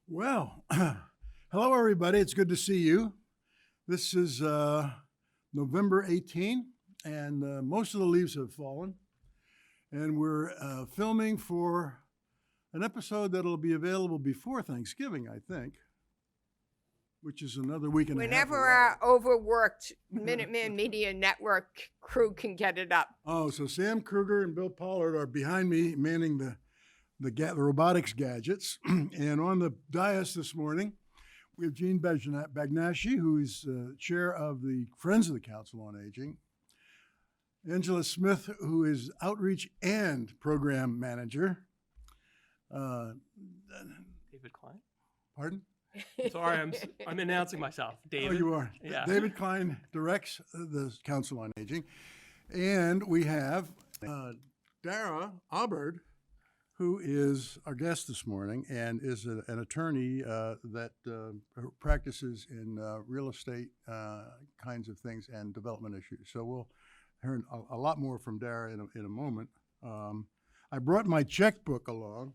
Well, hello everybody. It's good to see you. This is November 18, and most of the leaves have fallen. And we're filming for an episode that'll be available before Thanksgiving, I think, which is another week and a half Whenever away. our overworked Minuteman Media Network crew can get it up. Oh, so Sam Kruger and Bill Pollard are behind me manning the robotics gadgets. And on the dais this morning, we have Jean Bagnashi, who is chair of the Friends of the Council on Aging. Angela Smith, who is outreach and program manager. David Klein. Pardon? Sorry, I'm announcing myself. David. Oh, you are. Yeah. David Klein directs the Council on Aging. And we have Dara Obbard, who is our guest this morning and is an attorney that practices in real estate kinds of things and development issues. So we'll hear a lot more from Dara in a moment. I brought my checkbook along,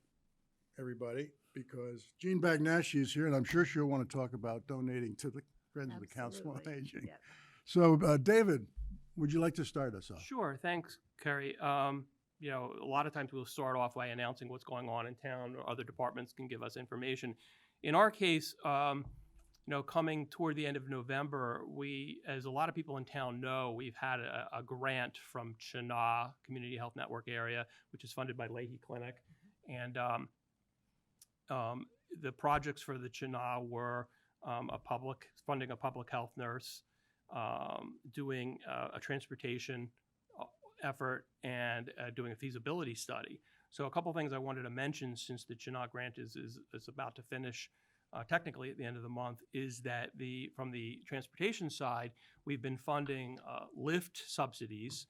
everybody, because Jean Bagnashi is here, and I'm sure she'll want to talk about donating to the Friends of the Council on Aging. Yep. So, David, would you like to start us off? Sure. Thanks, Kerry. A lot of times we'll start off by announcing what's going on in town, or other departments can give us information. In our case, coming toward the end of November, we, as a lot of people in town know, we've had a grant from Chenal Community Health Network area, which is funded by Leahy Clinic. And the projects for the Chenal were funding a public health nurse, doing a transportation effort, and doing a feasibility study. So a couple things I wanted to mention, since the Chenal grant is about to finish technically at the end of the month, is that from the transportation side, we've been funding Lyft subsidies,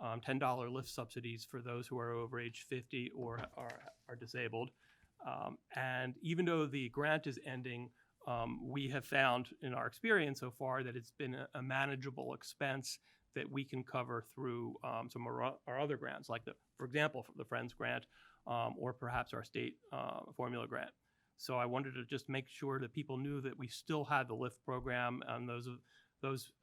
$10 Lyft subsidies for those who are over age 50 or are disabled. And even though the grant is ending, we have found in our experience so far that it's been a manageable expense that we can cover through some of our other grants, like for example, the Friends grant, or perhaps our state formula grant. So I wanted to just make sure that people knew that we still had the Lyft program, and those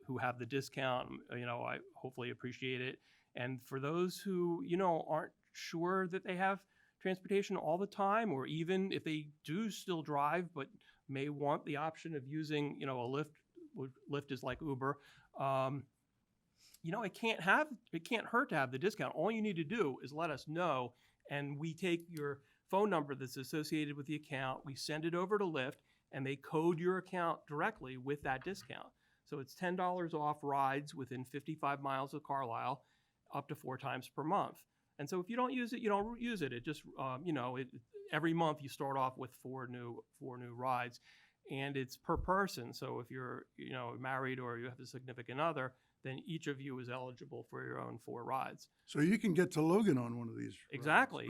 who have the discount, I hopefully appreciate it. And for those who, aren't sure that they have transportation all the time, or even if they do still drive but may want the option of using, a Lyft. Lyft is like Uber. It can't hurt to have the discount. All you need to do is let us know, and we take your phone number that's associated with the account, we send it over to Lyft, and they code your account directly with that discount. So it's $10 off rides within 55 miles of Carlisle, up to 4 times per month. And so if you don't use it, you don't use it. It just, every month you start off with four new rides, and it's per person. So if you're, married or you have a significant other, then each of you is eligible for your own 4 rides. So you can get to Logan on one of these. Exactly.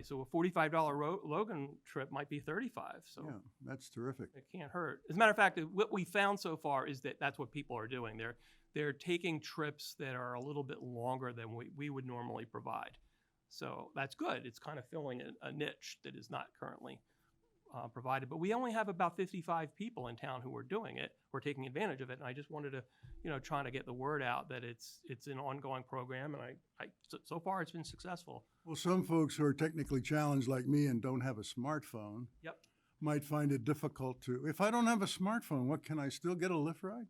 So a $45 Logan trip might be $35. So yeah, that's terrific. it can't hurt. As a matter of fact, what we found so far is that that's what people are doing. They're taking trips that are a little bit longer than we would normally provide. So that's good. It's kind of filling a niche that is not currently provided. But we only have about 55 people in town who are doing it, who are taking advantage of it. And I just wanted to, trying to get the word out that it's an ongoing program. And so far it's been successful. Well, some folks who are technically challenged like me and don't have a smartphone Yep. might find it difficult to, if I don't have a smartphone, what, can I still get a Lyft ride?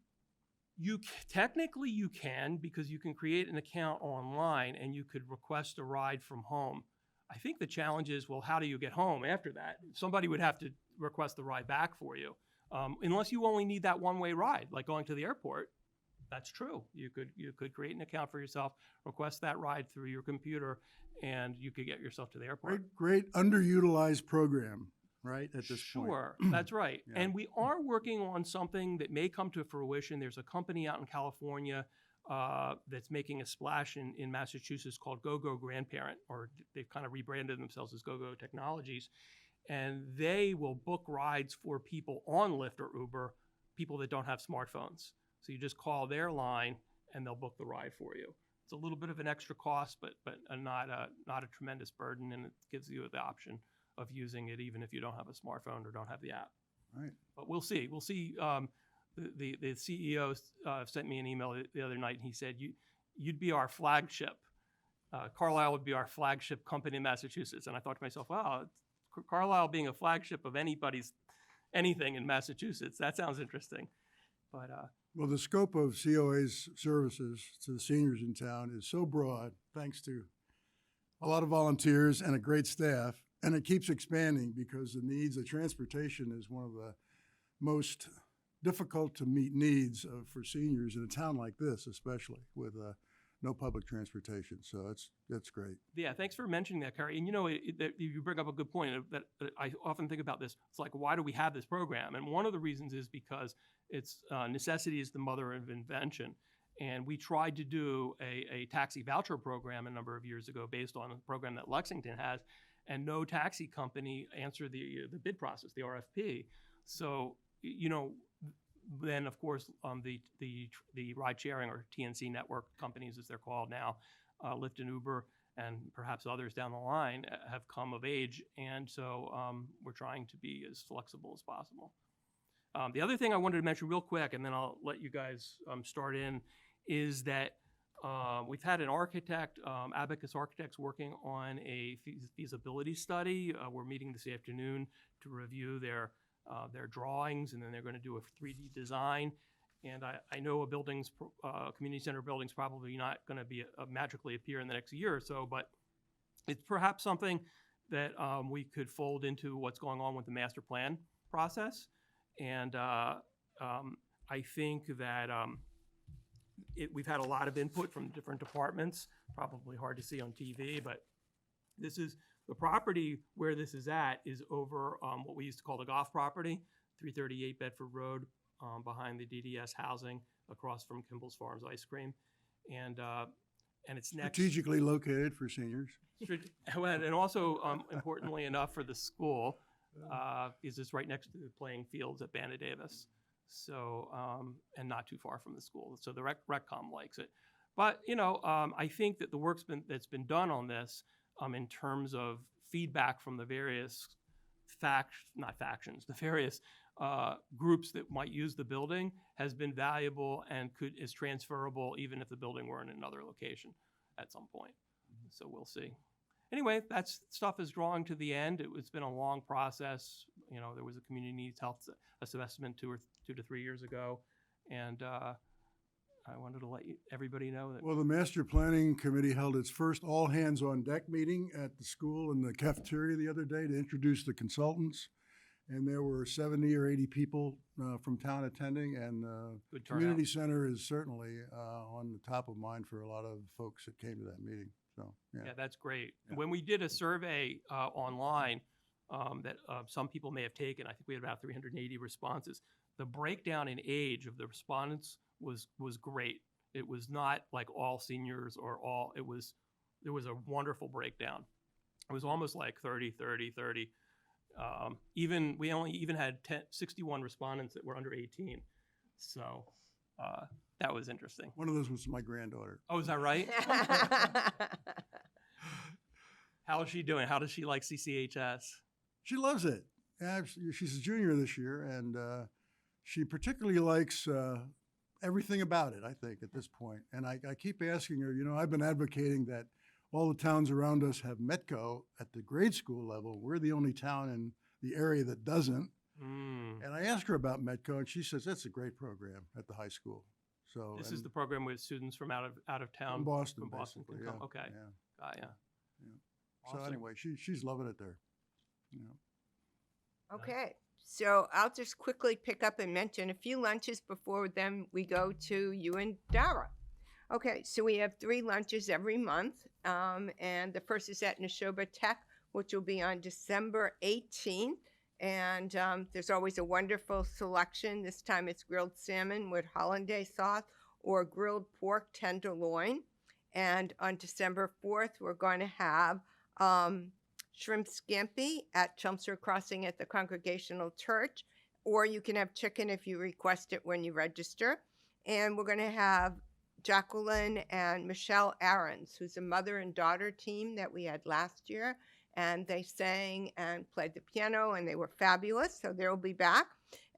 Technically you can, because you can create an account online and you could request a ride from home. I think the challenge is, well, how do you get home after that? Somebody would have to request the ride back for you, unless you only need that one-way ride, like going to the airport. That's true. You could create an account for yourself, request that ride through your computer, and you could get yourself to the airport. Great underutilized program, right, at this point. Sure, that's right. Yeah. And we are working on something that may come to fruition. There's a company out in California that's making a splash in Massachusetts called GoGo Grandparent, or they've kind of rebranded themselves as GoGo Technologies. And they will book rides for people on Lyft or Uber, people that don't have smartphones. So you just call their line and they'll book the ride for you. It's a little bit of an extra cost, but not a tremendous burden, and it gives you the option of using it, even if you don't have a smartphone or don't have the app. Right. But we'll see. We'll see. The CEO sent me an email the other night, and he said, you'd be our flagship. Carlisle would be our flagship company in Massachusetts. And I thought to myself, wow, Carlisle being a flagship of anything in Massachusetts, that sounds interesting. But Well, the scope of COA's services to the seniors in town is so broad, thanks to a lot of volunteers and a great staff, and it keeps expanding because the transportation is one of the most difficult to meet needs for seniors in a town like this, especially with no public transportation. So that's great. yeah, thanks for mentioning that, Carrie. And you bring up a good point that I often think about this. It's like, why do we have this program? And one of the reasons is because it's necessity is the mother of invention. And we tried to do a taxi voucher program a number of years ago based on a program that Lexington has, and no taxi company answered the bid process, the RFP. So, then of course the ride sharing or TNC network companies, as they're called now, Lyft and Uber and perhaps others down the line, have come of age, and so we're trying to be as flexible as possible. The other thing I wanted to mention real quick, and then I'll let you guys start in, is that we've had an architect, Abacus Architects, working on a feasibility study. We're meeting this afternoon to review their drawings, and then they're going to do a 3D design. And I know community center building's probably not going to be magically appear in the next year or so, but it's perhaps something that we could fold into what's going on with the master plan process. And I think that we've had a lot of input from different departments, probably hard to see on TV, but this is the property where this is at is over what we used to call the golf property, 338 Bedford Road, behind the DDS housing across from Kimball's Farms Ice Cream. And it's next. Strategically located for seniors. And also, importantly enough for the school, is it's right next to the playing fields at Banda Davis. So, and not too far from the school. So the RecCom likes it. But, I think that the work's that's been done on this, in terms of feedback from the various the various groups that might use the building, has been valuable and is transferable even if the building were in another location at some point. So we'll see. Anyway, that stuff is drawing to the end. It's been a long process. There was a community needs health assessment 2 to 3 years ago, and I wanted to let everybody know that. Well, the Master Planning Committee held its first all-hands-on-deck meeting at the school in the cafeteria the other day to introduce the consultants. And there were 70 or 80 people from town attending, and the community center is certainly on the top of mind for a lot of folks that came to that meeting. So, yeah, that's great. Yeah. When we did a survey online that some people may have taken, I think we had about 380 responses. The breakdown in age of the respondents was great. It was not like all seniors or there was a wonderful breakdown. It was almost like 30, 30, 30. We only even had 61 respondents that were under 18. So that was interesting. One of those was my granddaughter. Oh, is that right? How is she doing? How does she like CCHS? She loves it. She's a junior this year, and she particularly likes everything about it, I think, at this point. And I keep asking her, I've been advocating that all the towns around us have Metco at the grade school level. We're the only town in the area that doesn't. And I asked her about Metco, and she says that's a great program at the high school. So this is the program with students from out of town, from Boston, can come. Yeah. Okay, yeah. Awesome. So anyway, she's loving it there. Okay, so I'll just quickly pick up and mention a few lunches before then we go to you and Dara. Okay, so we have 3 lunches every month, and the first is at Neshoba Tech, which will be on December 18th, and there's always a wonderful selection. This time it's grilled salmon with hollandaise sauce or grilled pork tenderloin, and on December 4th we're going to have shrimp scampi at Chelmsford Crossing at the Congregational Church, or you can have chicken if you request it when you register. And we're going to have Jacqueline and Michelle Aarons, who's a mother and daughter team that we had last year, and they sang and played the piano, and they were fabulous. So they'll be back.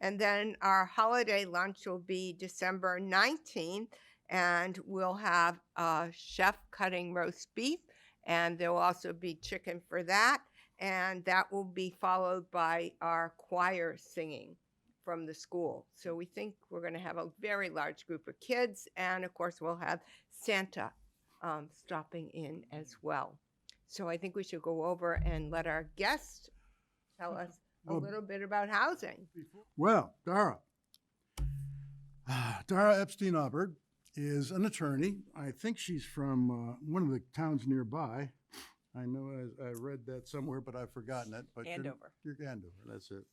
And then our holiday lunch will be December 19th, and we'll have a chef cutting roast beef, and there will also be chicken for that. And that will be followed by our choir singing from the school. So we think we're going to have a very large group of kids, and of course we'll have Santa stopping in as well. So I think we should go over and let our guests tell us a Well, little bit about housing. Well, Dara Obbard is an attorney. I think she's from one of the towns nearby. I know I read that somewhere, but I've forgotten it. But Andover. You're Andover, that's it.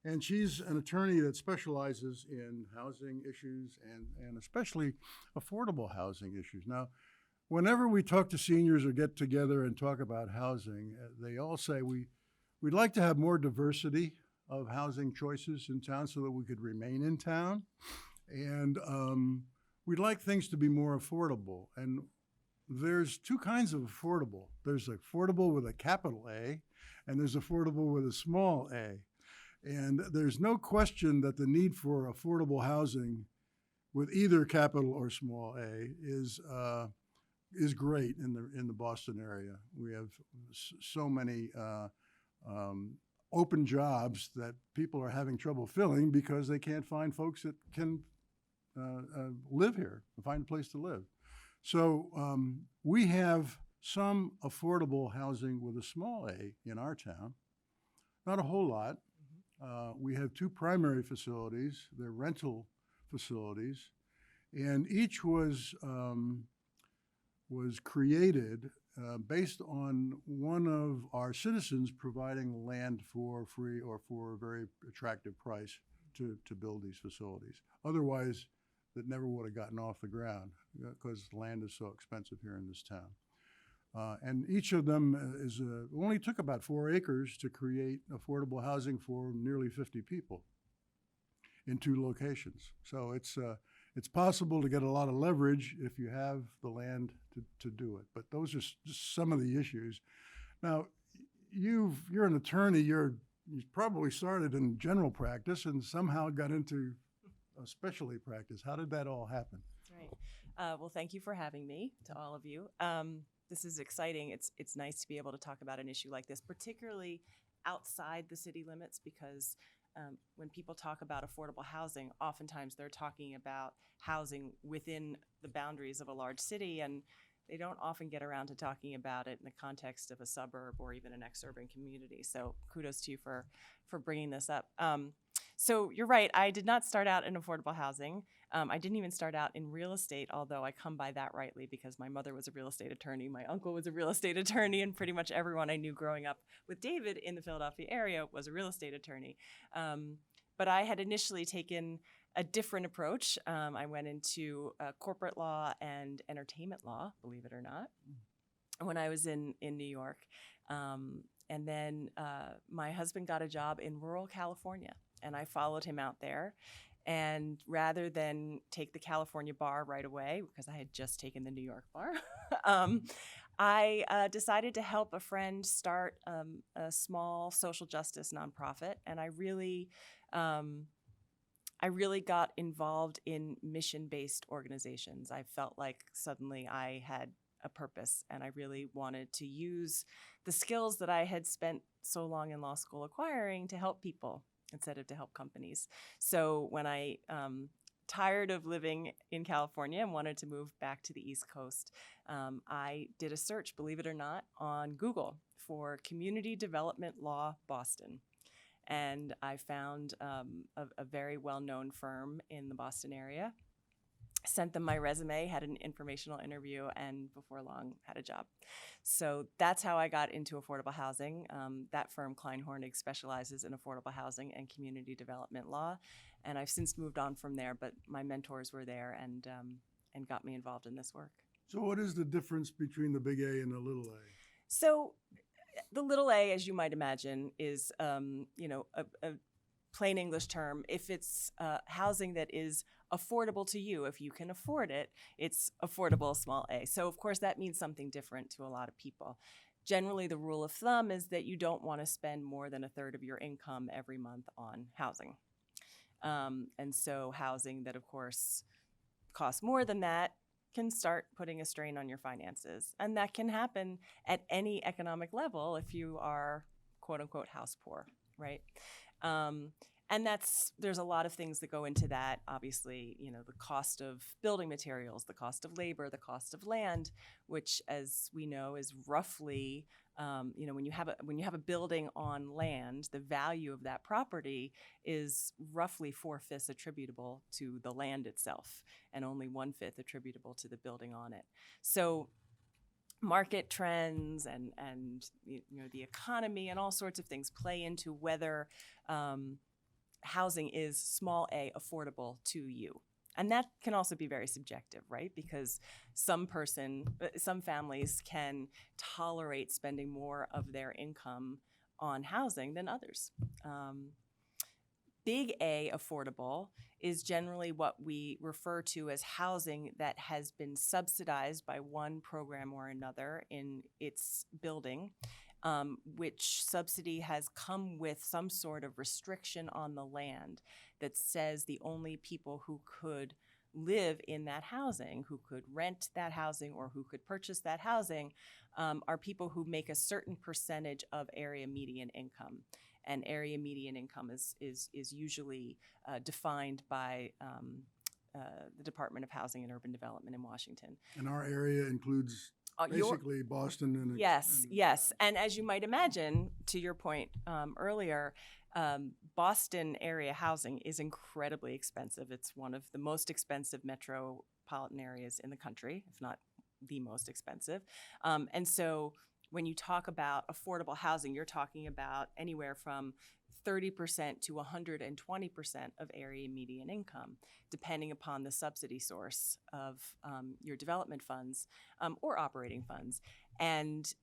And she's an attorney that specializes in housing issues and especially affordable housing issues. Now, whenever we talk to seniors or get together and talk about housing, they all say we'd like to have more diversity of housing choices in town so that we could remain in town. And we'd like things to be more affordable. And there's two kinds of affordable. There's affordable with a capital A, and there's affordable with a small a. And there's no question that the need for affordable housing with either capital or small a is great in the Boston area. We have so many open jobs that people are having trouble filling because they can't find folks that can live here, find a place to live. So we have some affordable housing with a small a in our town, not a whole lot. We have two primary facilities. They're rental facilities, and each was created based on one of our citizens providing land for free or for a very attractive price to build these facilities. Otherwise, that never would have gotten off the ground because land is so expensive here in this town. And each of them only took about 4 acres to create affordable housing for nearly 50 people in 2 locations. So it's possible to get a lot of leverage if you have the land to do it. But those are just some of the issues. Now, you're an attorney. You probably started in general practice and somehow got into a specialty practice. How did that all happen? Right. Well, thank you for having me, to all of you. This is exciting. It's nice to be able to talk about an issue like this, particularly outside the city limits, because when people talk about affordable housing, oftentimes they're talking about housing within the boundaries of a large city, and they don't often get around to talking about it in the context of a suburb or even an exurban community. So kudos to you for bringing this up. So you're right, I did not start out in affordable housing. I didn't even start out in real estate, although I come by that rightly because my mother was a real estate attorney, my uncle was a real estate attorney, and pretty much everyone I knew growing up with David in the Philadelphia area was a real estate attorney. But I had initially taken a different approach. I went into corporate law and entertainment law, believe it or not, when I was in New York. And then my husband got a job in rural California, and I followed him out there. And rather than take the California bar right away, because I had just taken the New York bar, I decided to help a friend start a small social justice nonprofit. And I really got involved in mission-based organizations. I felt like suddenly I had a purpose, and I really wanted to use the skills that I had spent so long in law school acquiring to help people instead of to help companies. So when I tired of living in California and wanted to move back to the East Coast, I did a search, believe it or not, on Google for Community Development Law Boston. And I found a very well-known firm in the Boston area, sent them my resume, had an informational interview, and before long had a job. So that's how I got into affordable housing. That firm, Klein Hornig, specializes in affordable housing and community development law. And I've since moved on from there, but my mentors were there and got me involved in this work. So what is the difference between the big A and the little a? So the little a, as you might imagine, is a plain English term. If it's housing that is affordable to you, if you can afford it, it's affordable small a. So of course that means something different to a lot of people. generally the rule of thumb is that you don't want to spend more than a third of your income every month on housing. And so housing that, of course, costs more than that can start putting a strain on your finances. And that can happen at any economic level if you are, quote unquote, house poor, right? And there's a lot of things that go into that. Obviously, the cost of building materials, the cost of labor, the cost of land, which, as we know, is roughly, when you have a building on land, the value of that property is roughly 4/5 attributable to the land itself, and only 1/5 attributable to the building on it. So market trends and the economy and all sorts of things play into whether housing is, small a, affordable to you. And that can also be very subjective, right? Because some families can tolerate spending more of their income on housing than others. Big A, affordable, is generally what we refer to as housing that has been subsidized by one program or another in its building, which subsidy has come with some sort of restriction on the land that says the only people who could live in that housing, who could rent that housing, or who could purchase that housing are people who make a certain percentage of area median income. And area median income is usually defined by the Department of Housing and Urban Development in Washington. And our area includes basically Boston and Yes. And as you might imagine, to your point earlier, Boston area housing is incredibly expensive. It's one of the most expensive metropolitan areas in the country, if not the most expensive. And so when you talk about affordable housing, you're talking about anywhere from 30% to 120% of area median income, depending upon the subsidy source of your development funds or operating funds. And,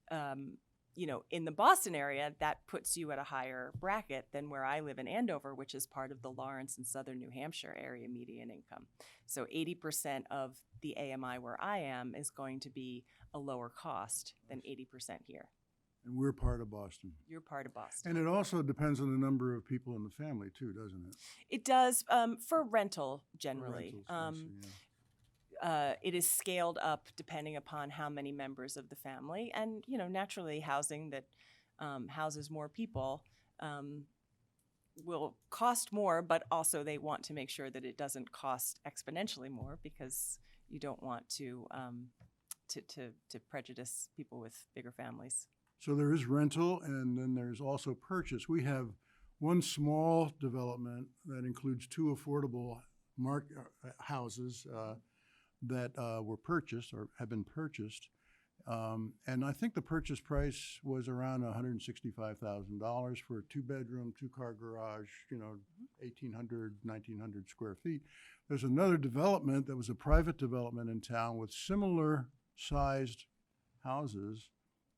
in the Boston area, that puts you at a higher bracket than where I live in Andover, which is part of the Lawrence and Southern New Hampshire area median income. So 80% of the AMI where I am is going to be a lower cost than 80% here. And we're part of Boston. You're part of Boston. And it also depends on the number of people in the family, too, doesn't it? It does for rental, generally. For rentals, I see, It is scaled up depending upon how many members of the family. And, naturally, housing that houses more people will cost more, but also they want to make sure that it doesn't cost exponentially more, because you don't want to prejudice people with bigger families. So there is rental, and then there's also purchase. We have one small development that includes 2 affordable houses that were purchased or have been purchased. And I think the purchase price was around $165,000 for a 2-bedroom, 2-car garage, 1,800, 1,900 square feet. There's another development that was a private development in town with similar sized houses,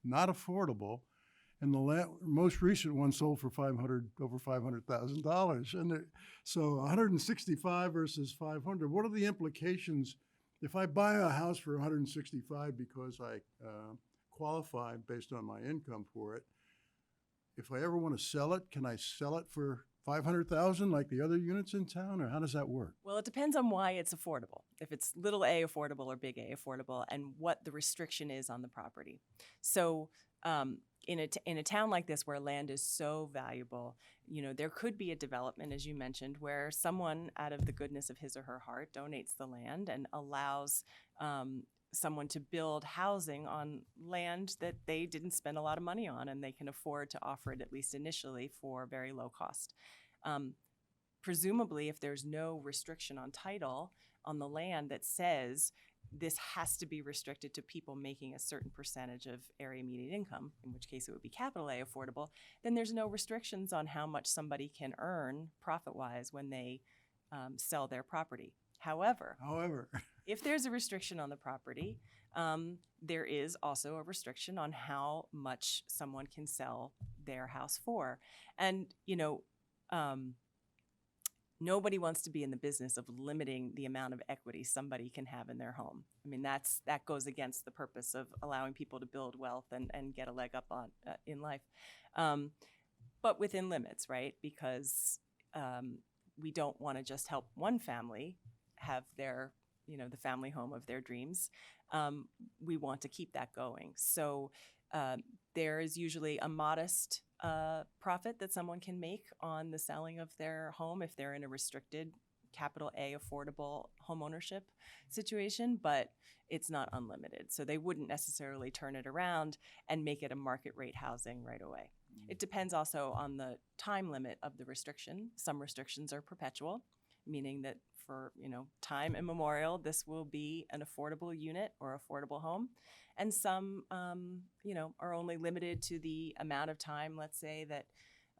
not affordable. And the most recent one sold for over $500,000. And so 165 versus 500. What are the implications if I buy a house for 165 because I qualify based on my income for it? If I ever want to sell it, can I sell it for $500,000 like the other units in town, or how does that work? Well, it depends on why it's affordable. If it's little a affordable or big A affordable, and what the restriction is on the property. So in a town like this where land is so valuable, there could be a development, as you mentioned, where someone out of the goodness of his or her heart donates the land and allows someone to build housing on land that they didn't spend a lot of money on, and they can afford to offer it, at least initially, for very low cost. Presumably, if there's no restriction on title on the land that says this has to be restricted to people making a certain percentage of area median income, in which case it would be capital A affordable, then there's no restrictions on how much somebody can earn profit-wise when they sell their property. However, if there's a restriction on the property, there is also a restriction on how much someone can sell their house for. And, nobody wants to be in the business of limiting the amount of equity somebody can have in their home. I mean, that goes against the purpose of allowing people to build wealth and get a leg up on in life, but within limits, right? Because we don't want to just help one family have their, the family home of their dreams. We want to keep that going. So there is usually a modest profit that someone can make on the selling of their home if they're in a restricted capital A affordable home ownership situation, but it's not unlimited. So they wouldn't necessarily turn it around and make it a market rate housing right away. It depends also on the time limit of the restriction. Some restrictions are perpetual, meaning that for time immemorial, this will be an affordable unit or affordable home. And some, are only limited to the amount of time, let's say, that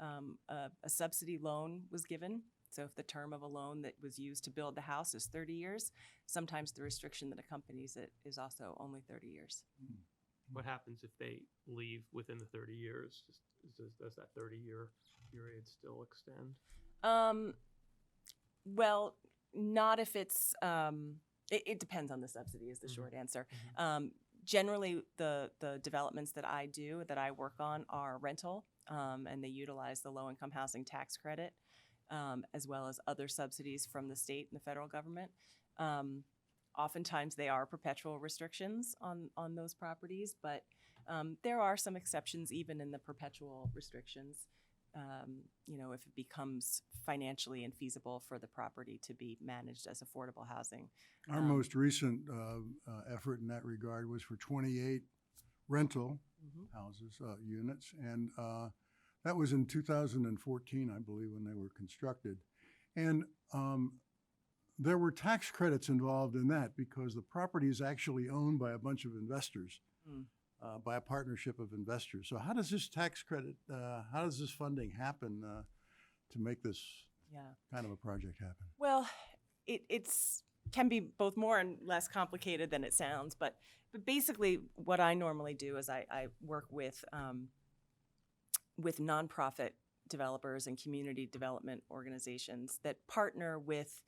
a subsidy loan was given. So if the term of a loan that was used to build the house is 30 years, sometimes the restriction that accompanies it is also only 30 years. What happens if they leave within the 30 years? Does that 30-year period still extend? Well, not if it's, it depends on the subsidy is the short answer. Generally, the developments that I work on are rental, and they utilize the low-income housing tax credit, as well as other subsidies from the state and the federal government. Oftentimes, they are perpetual restrictions on those properties, but there are some exceptions even in the perpetual restrictions. If it becomes financially infeasible for the property to be managed as affordable housing. Our most recent effort in that regard was for 28 rental houses, units, and that was in 2014, I believe, when they were constructed. And there were tax credits involved in that because the property is actually owned by a bunch of investors. By a partnership of investors. So how does this tax credit, how does this funding happen to make this kind of a project happen? Well, it's can be both more and less complicated than it sounds, but basically what I normally do is I work with nonprofit developers and community development organizations that partner with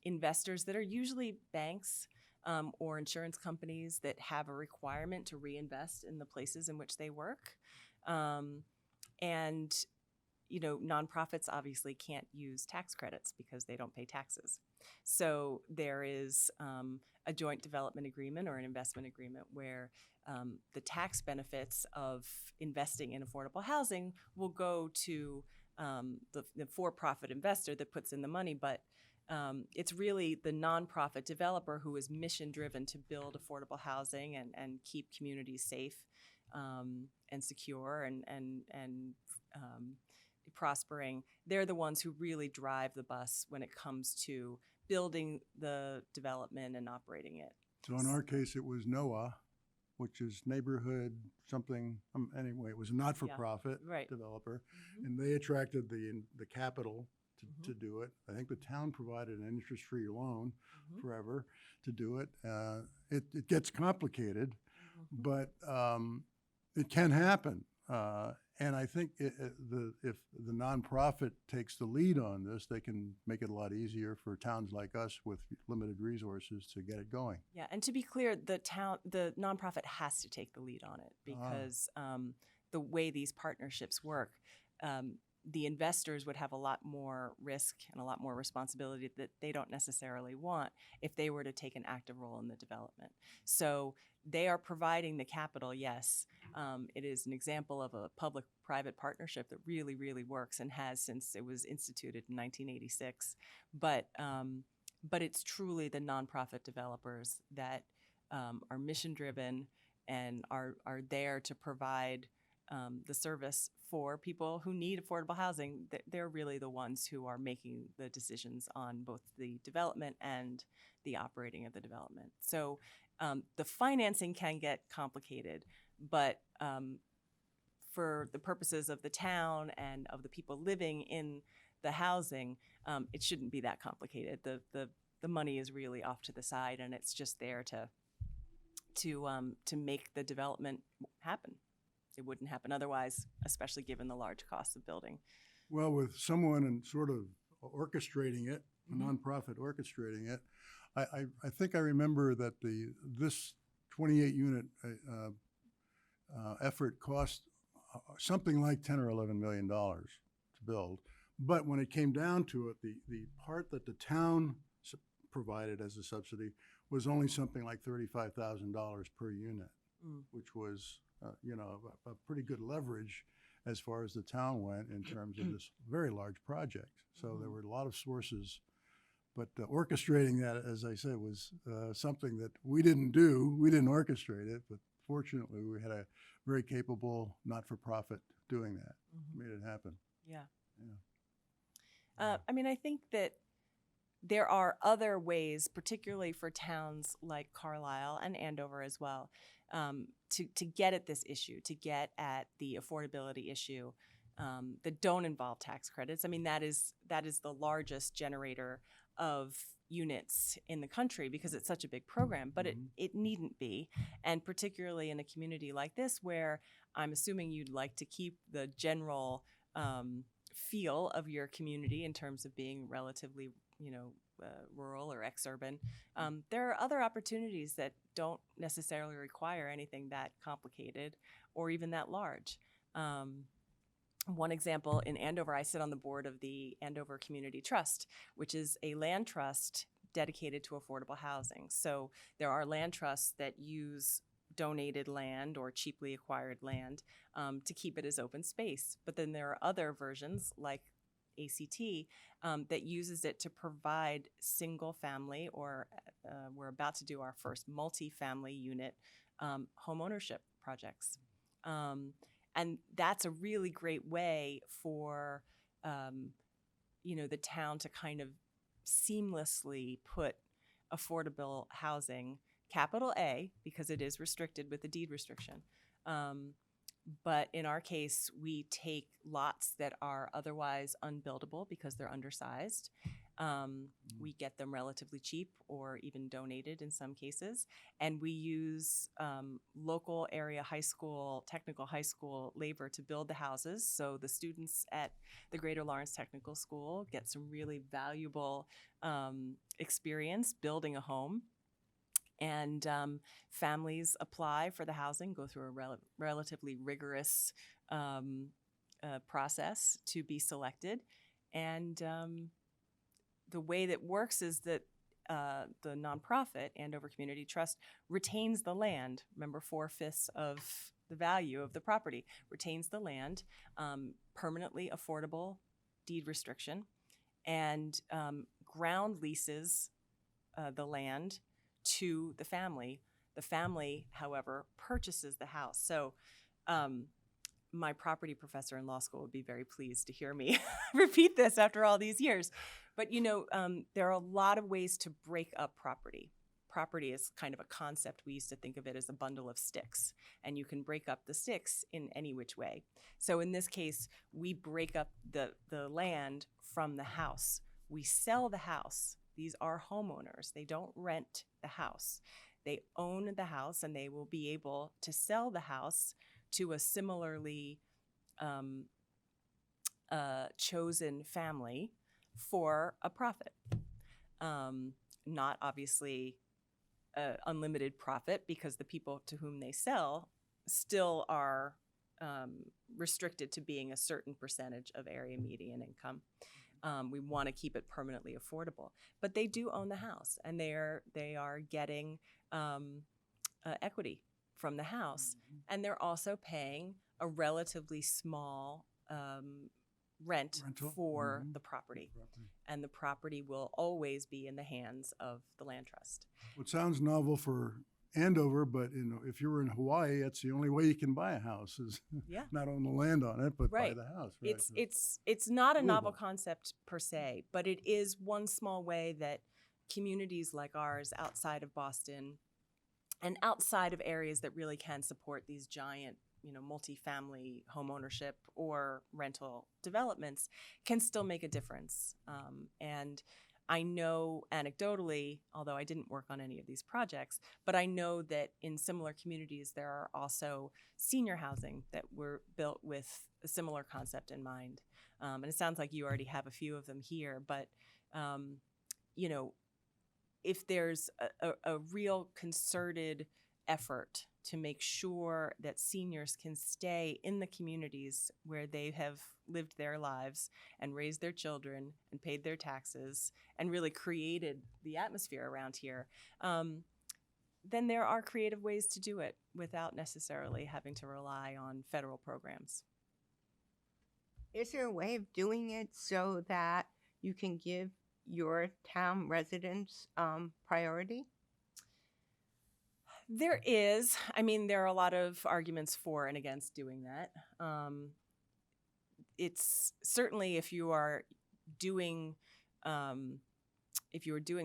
investors that are usually banks, or insurance companies that have a requirement to reinvest in the places in which they work. And, nonprofits obviously can't use tax credits because they don't pay taxes. So there is a joint development agreement or an investment agreement where the tax benefits of investing in affordable housing will go to the for-profit investor that puts in the money, but it's really the nonprofit developer who is mission-driven to build affordable housing and keep communities safe and secure and prospering. They're the ones who really drive the bus when it comes to building the development and operating it. So in our case, it was NOAA, which is neighborhood something. Anyway, it was a not-for-profit developer, and they attracted the capital to do it. I think the town provided an interest-free loan forever to do it. It gets complicated, but it can happen. And I think if the nonprofit takes the lead on this, they can make it a lot easier for towns like us with limited resources to get it going. Yeah, and to be clear, the nonprofit has to take the lead on it because the way these partnerships work, the investors would have a lot more risk and a lot more responsibility that they don't necessarily want if they were to take an active role in the development. So they are providing the capital, yes. It is an example of a public-private partnership that really, really works and has since it was instituted in 1986. But it's truly the nonprofit developers that are mission-driven and are there to provide the service for people who need affordable housing. They're really the ones who are making the decisions on both the development and the operating of the development. So the financing can get complicated, but for the purposes of the town and of the people living in the housing, it shouldn't be that complicated. The money is really off to the side, and it's just there to make the development happen. It wouldn't happen otherwise, especially given the large cost of building. Well, with someone sort of orchestrating it, a Mhm. nonprofit orchestrating it. I think I remember that this 28 unit effort cost something like 10 or 11 million dollars to build. But when it came down to it, the part that the town provided as a subsidy was only something like $35,000 per unit, which was a pretty good leverage as far as the town went in terms of this very large project. So there were a lot of sources. But orchestrating that, as I said, was something that we didn't do. We didn't orchestrate it, but fortunately, we had a very capable not-for-profit doing that. Made it happen. Yeah. Yeah. I mean, I think that there are other ways, particularly for towns like Carlisle and Andover as well, to get at this issue, to get at the affordability issue that don't involve tax credits. I mean, that is the largest generator of units in the country because it's such a big program, but it needn't be. And particularly in a community like this, where I'm assuming you'd like to keep the general feel of your community in terms of being relatively, rural or exurban, there are other opportunities that don't necessarily require anything that complicated or even that large. One example, in Andover, I sit on the board of the Andover Community Trust, which is a land trust dedicated to affordable housing. So there are land trusts that use donated land or cheaply acquired land to keep it as open space. But then there are other versions like ACT that uses it to provide single family or we're about to do our first multi-family unit home ownership projects. And that's a really great way for, the town to kind of seamlessly put affordable housing, capital A, because it is restricted with the deed restriction. But in our case, we take lots that are otherwise unbuildable because they're undersized. We get them relatively cheap or even donated in some cases. And we use local area high school, technical high school labor to build the houses. So the students at the Greater Lawrence Technical School get some really valuable experience building a home. And families apply for the housing, go through a relatively rigorous process to be selected. And the way that works is that the nonprofit, Andover Community Trust, retains the land. Remember, 4/5 of the value of the property, retains the land, permanently affordable deed restriction, and ground leases the land to the family. The family, however, purchases the house. So my property professor in law school would be very pleased to hear me repeat this after all these years. But, there are a lot of ways to break up property. Property is kind of a concept. We used to think of it as a bundle of sticks, and you can break up the sticks in any which way. So in this case, we break up the land from the house. We sell the house. These are homeowners. They don't rent the house. They own the house, and they will be able to sell the house to a similarly chosen family for a profit. Not obviously unlimited profit, because the people to whom they sell still are restricted to being a certain percentage of area median income. We want to keep it permanently affordable, but they do own the house, and they are getting equity from the house, and they're also paying a relatively small rental for the property, and the property will always be in the hands of the land trust. Well, it sounds novel for Andover, but if you were in Hawaii, that's the only way you can buy a house is not own the land on it, but buy the house. Right? It's not a doable. novel concept per se, but it is one small way that communities like ours outside of Boston and outside of areas that really can support these giant, multifamily home ownership or rental developments can still make a difference. And I know anecdotally, although I didn't work on any of these projects, but I know that in similar communities, there are also senior housing that were built with a similar concept in mind. And it sounds like you already have a few of them here, but, you know, if there's a real concerted effort to make sure that seniors can stay in the communities where they have lived their lives and raised their children and paid their taxes and really created the atmosphere around here, then there are creative ways to do it without necessarily having to rely on federal programs. Is there a way of doing it so that you can give your town residents priority? There is. I mean, there are a lot of arguments for and against doing that. It's certainly if you are doing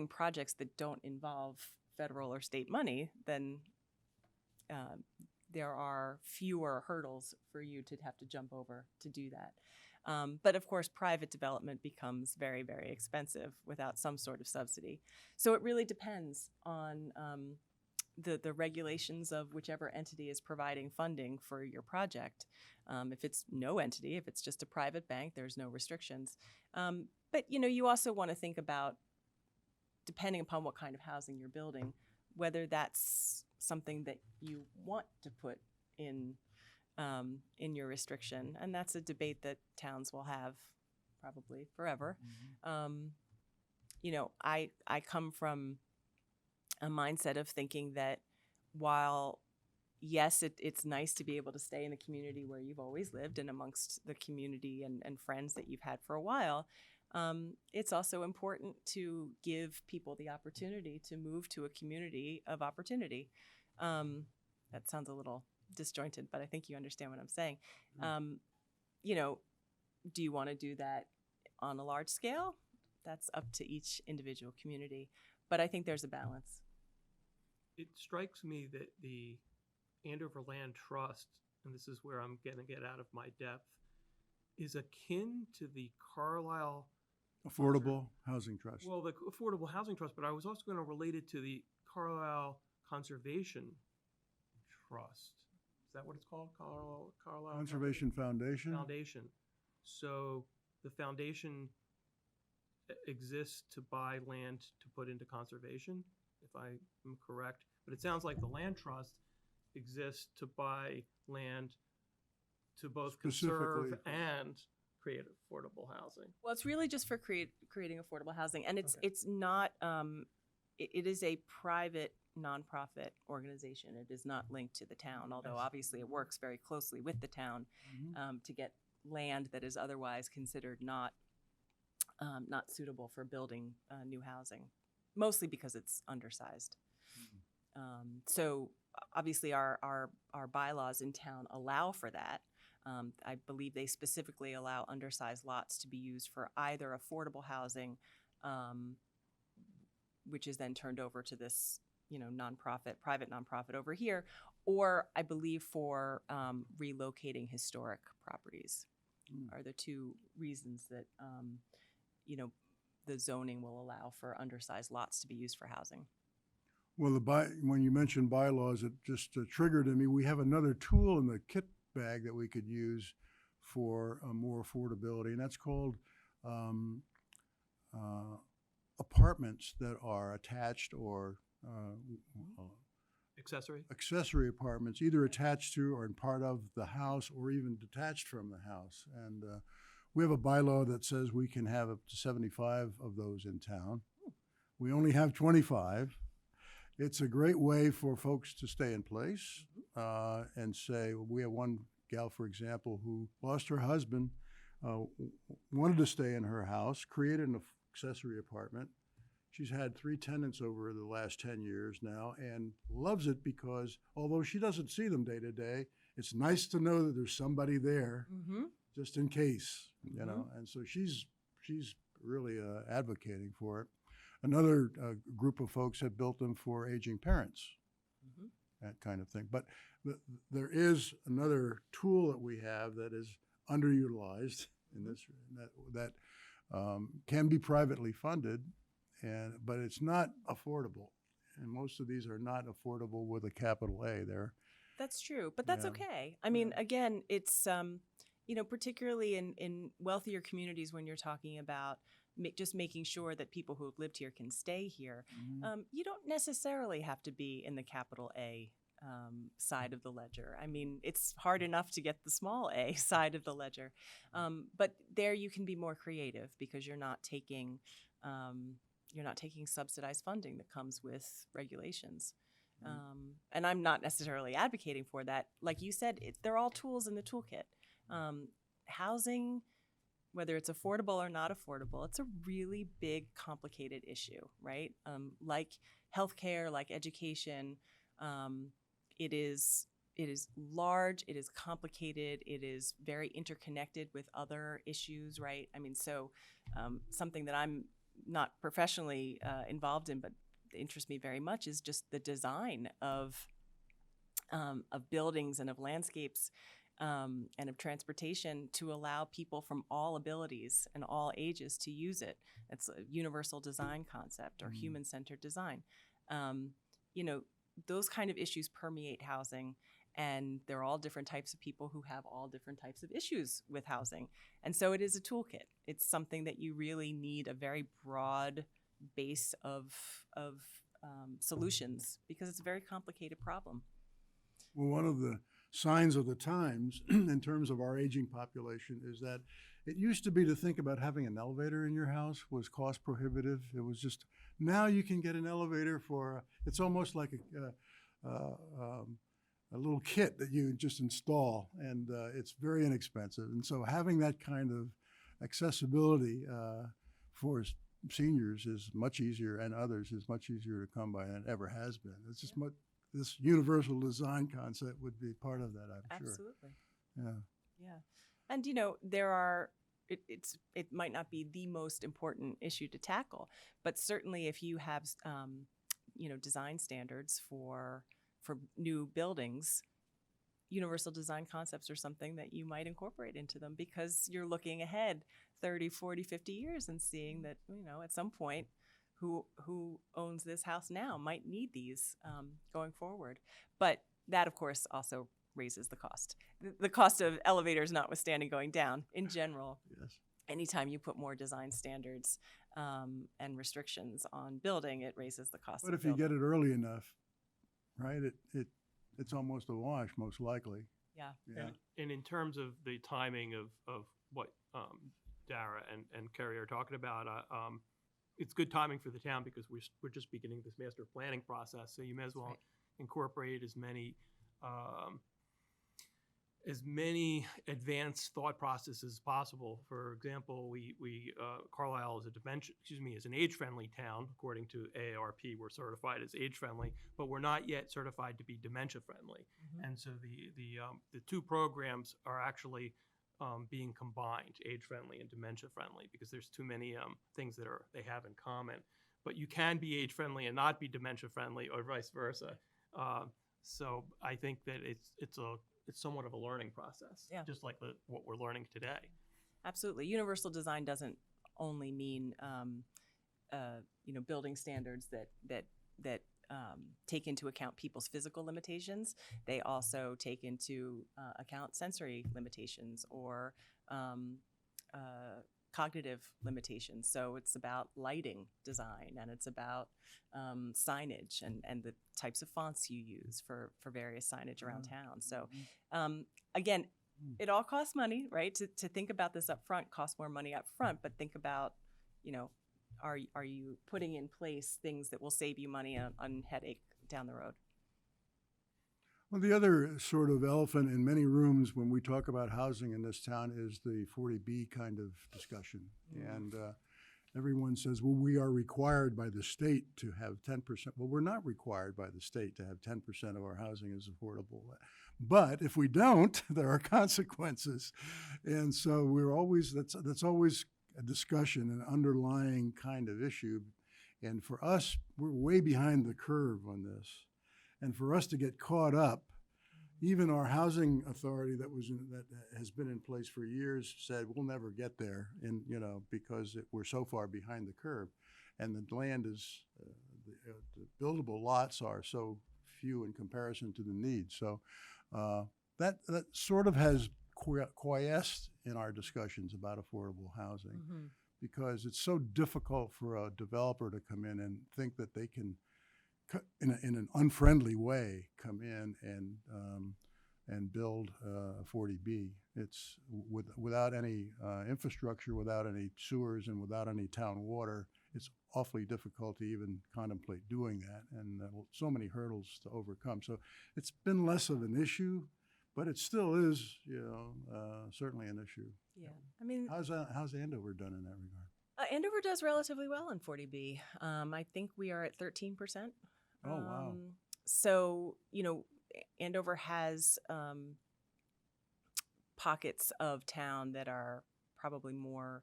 projects that don't involve federal or state money, then there are fewer hurdles for you to have to jump over to do that. But of course, private development becomes very, very expensive without some sort of subsidy. So it really depends on the regulations of whichever entity is providing funding for your project. If it's no entity, if it's just a private bank, there's no restrictions. But you also want to think about, depending upon what kind of housing you're building, whether that's something that you want to put in your restriction. And that's a debate that towns will have probably forever. Mm-hmm. I come from a mindset of thinking that while, yes, it's nice to be able to stay in the community where you've always lived and amongst the community and friends that you've had for a while, it's also important to give people the opportunity to move to a community of opportunity. That sounds a little disjointed, but I think you understand what I'm saying. Do you want to do that on a large scale? That's up to each individual community. But I think there's a balance. It strikes me that the Andover Land Trust, and this is where I'm going to get out of my depth, is akin to the Carlisle Affordable Housing Trust. Well, the Affordable Housing Trust, but I was also going to relate it to the Carlisle Conservation Trust. Is that what it's called? Carlisle Conservation Foundation? Foundation. So the foundation exists to buy land to put into conservation, if I am correct. But it sounds like the land trust exists to buy land to both conserve and create affordable housing. Well, it's really just for creating affordable housing, and it's not. It is a private nonprofit organization. It is not linked to the town, although obviously it works very closely with the town to get land that is otherwise considered not suitable for building new housing, mostly because it's undersized. So obviously our bylaws in town allow for that. I believe they specifically allow undersized lots to be used for either affordable housing, which is then turned over to this, private nonprofit over here, or I believe for relocating historic properties are the two reasons that, the zoning will allow for undersized lots to be used for housing. Well, when you mentioned bylaws, it just triggered in me. We have another tool in the kit bag that we could use for more affordability, and that's called apartments that are attached or accessory apartments, either attached to or in part of the house or even detached from the house. And we have a bylaw that says we can have up to 75 of those in town. We only have 25. It's a great way for folks to stay in place and say, we have one gal, for example, who lost her husband, wanted to stay in her house, created an accessory apartment. She's had 3 tenants over the last 10 years now and loves it because although she doesn't see them day to day, it's nice to know that there's somebody there just in case, and so she's really advocating for it. Another group of folks have built them for aging parents, that kind of thing. But there is another tool that we have that is underutilized in this that can be privately funded, but it's not affordable. And most of these are not affordable with a capital A. That's true, but that's Yeah. okay. I mean, again, it's particularly in wealthier communities when you're talking about just making sure that people who have lived here can stay here. You don't necessarily have to be in the capital A side of the ledger. I mean, it's hard enough to get the small A side of the ledger, but there you can be more creative because you're not taking subsidized funding that comes with regulations. And I'm not necessarily advocating for that. Like you said, they're all tools in the toolkit. Housing, whether it's affordable or not affordable, it's a really big, complicated issue, right? Like healthcare, like education, it is large, it is complicated, it is very interconnected with other issues, right? I mean, so something that I'm not professionally involved in, but interests me very much is just the design of buildings and of landscapes and of transportation to allow people from all abilities and all ages to use it. It's a universal design concept or human-centered design. Those kind of issues permeate housing, and there are all different types of people who have all different types of issues with housing. And so it is a toolkit. It's something that you really need a very broad base of solutions because it's a very complicated problem. Well, one of the signs of the times in terms of our aging population is that it used to be to think about having an elevator in your house was cost prohibitive. It was just, now you can get an elevator for, it's almost like a little kit that you just install, and it's very inexpensive. And so having that kind of accessibility for seniors is much easier, and others is much easier to come by than it ever has been. It's just this universal design concept would be part of that, I'm sure. Absolutely. Yeah. Yeah. And, there are, it might not be the most important issue to tackle, but certainly if you have, design standards for new buildings, universal design concepts are something that you might incorporate into them because you're looking ahead 30, 40, 50 years and seeing that, at some point, who owns this house now might need these going forward. But that, of course, also raises the cost. The cost of elevators notwithstanding going down in general. Yes. Anytime you put more design standards and restrictions on building, it raises the cost. But if you get it early enough, right, it's almost a wash, most likely. Yeah. Yeah. And in terms of the timing of what Dara and Kerry are talking about, it's good timing for the town because we're just beginning this master planning process. So you may as well incorporate as many advanced thought processes as possible. For example, Carlisle is an age-friendly town. According to AARP, we're certified as age-friendly, but we're not yet certified to be dementia-friendly. And so the two programs are actually being combined, age-friendly and dementia-friendly, because there's too many things that they have in common. But you can be age-friendly and not be dementia-friendly, or vice versa. So I think that it's somewhat of a learning process, just like what we're learning today. Absolutely. Universal design doesn't only mean building standards that take into account people's physical limitations. They also take into account sensory limitations or cognitive limitations. So it's about lighting design, and it's about signage and the types of fonts you use for various signage around town. So again, it all costs money, right? To think about this up front costs more money up front, but think about, are you putting in place things that will save you money on headache down the road? Well, the other sort of elephant in many rooms when we talk about housing in this town is the 40B kind of discussion. And everyone says, well, we are required by the state to have 10%. Well, we're not required by the state to have 10% of our housing is affordable. But if we don't, there are consequences. And so that's always a discussion, an underlying kind of issue. And for us, we're way behind the curve on this. And for us to get caught up, even our housing authority that has been in place for years said we'll never get there, because we're so far behind the curve. and the land is, the buildable lots are so few in comparison to the needs. So that sort of has quiesced in our discussions about affordable housing, because it's so difficult for a developer to come in and think that they can, in an unfriendly way, come in and build a 40B. It's without any infrastructure, without any sewers, and without any town water. It's awfully difficult to even contemplate doing that, and so many hurdles to overcome. So it's been less of an issue, but it still is, certainly an issue. Yeah, I mean, How's Andover done in that regard? Andover does relatively well in 40B. I think we are at 13%. Oh, wow. So, Andover has pockets of town that are probably more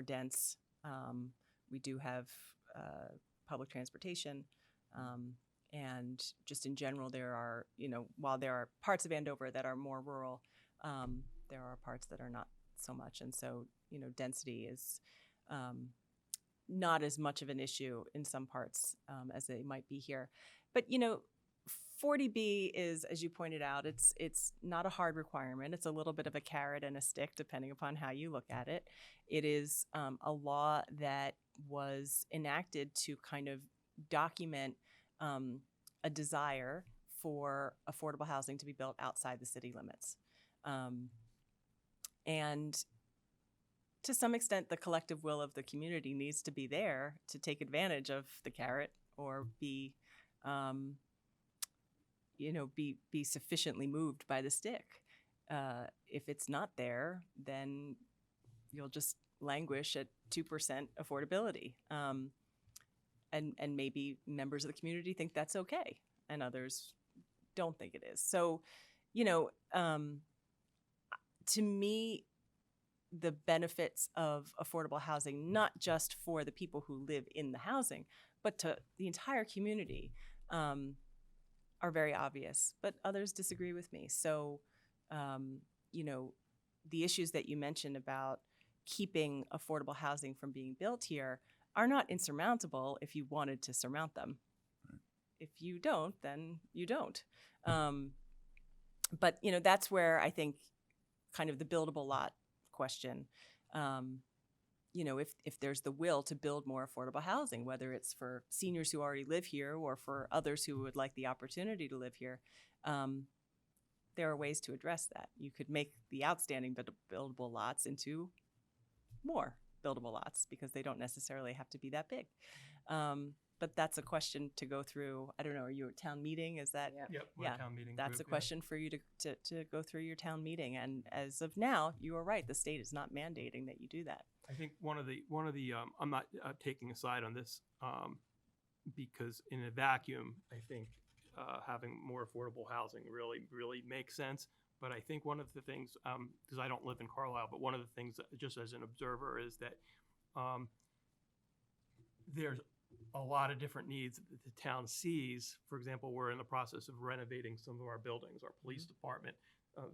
dense. We do have public transportation, and just in general, there are, while there are parts of Andover that are more rural, there are parts that are not so much. And so, density is not as much of an issue in some parts as they might be here. But, 40B is, as you pointed out, it's not a hard requirement. It's a little bit of a carrot and a stick, depending upon how you look at it. It is a law that was enacted to kind of document a desire for affordable housing to be built outside the city limits. And to some extent, the collective will of the community needs to be there to take advantage of the carrot or be sufficiently moved by the stick. If it's not there, then you'll just languish at 2% affordability. And maybe members of the community think that's okay, and others don't think it is. So, to me, the benefits of affordable housing, not just for the people who live in the housing, but to the entire community, are very obvious, but others disagree with me. So, the issues that you mentioned about keeping affordable housing from being built here are not insurmountable if you wanted to surmount them. Right. If you don't, then you don't. But, that's where I think kind of the buildable lot question, if there's the will to build more affordable housing, whether it's for seniors who already live here or for others who would like the opportunity to live here, there are ways to address that. You could make the outstanding buildable lots into more buildable lots because they don't necessarily have to be that big. But that's a question to go through. I don't know, are you at town meeting? Is that? Yep. Yeah, town meeting. That's group, a question for you to go through your town meeting. And as of now, you are right. The state is not mandating that you do that. I think one of the I'm not taking a side on this because in a vacuum, I think having more affordable housing really makes sense. But I think one of the things, because I don't live in Carlisle, but one of the things just as an observer is that there's a lot of different needs that the town sees. For example, we're in the process of renovating some of our buildings, our police department.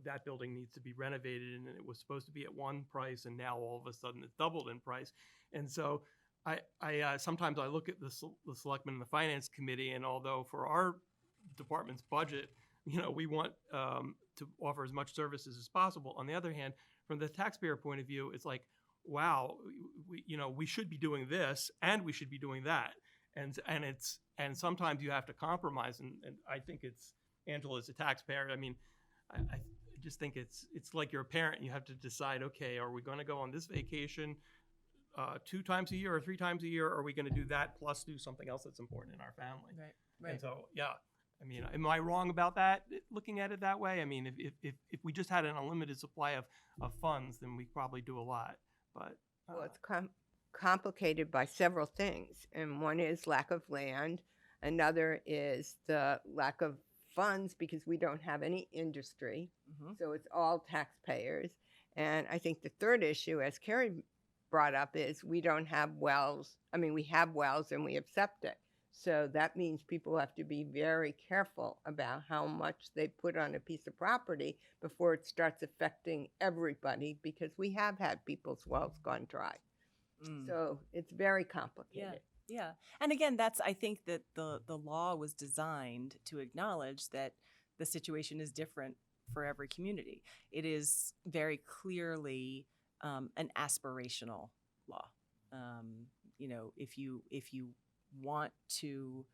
That building needs to be renovated, and it was supposed to be at one price, and now all of a sudden it's doubled in price. And so I sometimes I look at the selectmen and the finance committee, and although for our department's budget, we want to offer as much services as possible. On the other hand, from the taxpayer point of view, it's like, wow, we should be doing this and we should be doing that. And sometimes you have to compromise. And I think Angela's a taxpayer. I mean, I just think it's like you're a parent. You have to decide, okay, are we going to go on this vacation 2 times a year or 3 times a year? Or are we going to do that plus do something else that's important in our family? Right. And so, yeah. I mean, am I wrong about that, looking at it that way? I mean, if we just had an unlimited supply of funds, then we'd probably do a lot. But Well, it's complicated by several things. And one is lack of land. Another is the lack of funds because we don't have any industry. Mm-hmm. So it's all taxpayers. And I think the third issue, as Carrie brought up, is we don't have wells. I mean, we have wells and we have septic. So that means people have to be very careful about how much they put on a piece of property before it starts affecting everybody, because we have had people's wells gone dry. So it's very complicated. Yeah. And again, I think that the law was designed to acknowledge that the situation is different for every community. It is very clearly an aspirational law. If you want to,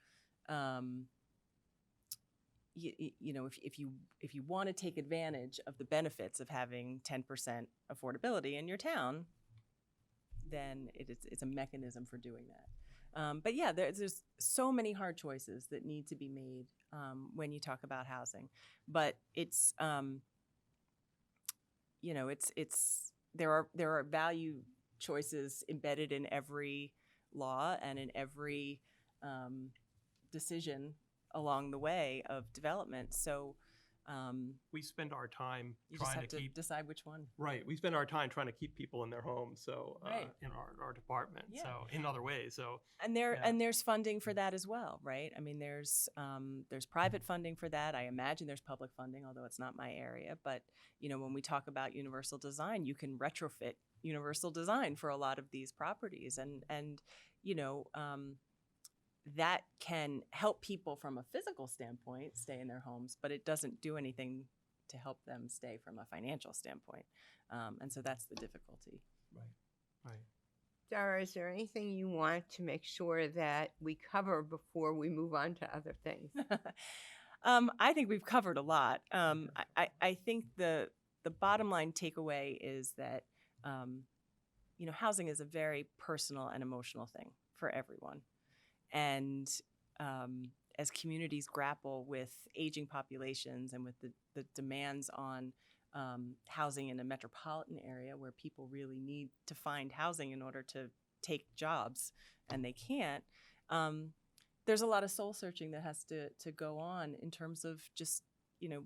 if you want to take advantage of the benefits of having 10% affordability in your town, then it's a mechanism for doing that. But yeah, there's so many hard choices that need to be made when you talk about housing. But it's there are value choices embedded in every law and in every decision along the way of development. So We spend our time you just trying have to to keep decide which one. right. We spend our time trying to keep people in their homes. So Right. in our department. Yeah. So in other ways. So And there's funding for that as well, right? I mean, there's private funding for that. I imagine there's public funding, although it's not my area. But when we talk about universal design, you can retrofit universal design for a lot of these properties, and that can help people from a physical standpoint stay in their homes, but it doesn't do anything to help them stay from a financial standpoint. And so that's the difficulty. right. Dara, is there anything you want to make sure that we cover before we move on to other things? I think we've covered a lot. I think the bottom line takeaway is that housing is a very personal and emotional thing for everyone, and as communities grapple with aging populations and with the demands on housing in a metropolitan area where people really need to find housing in order to take jobs and they can't, there's a lot of soul searching that has to go on in terms of just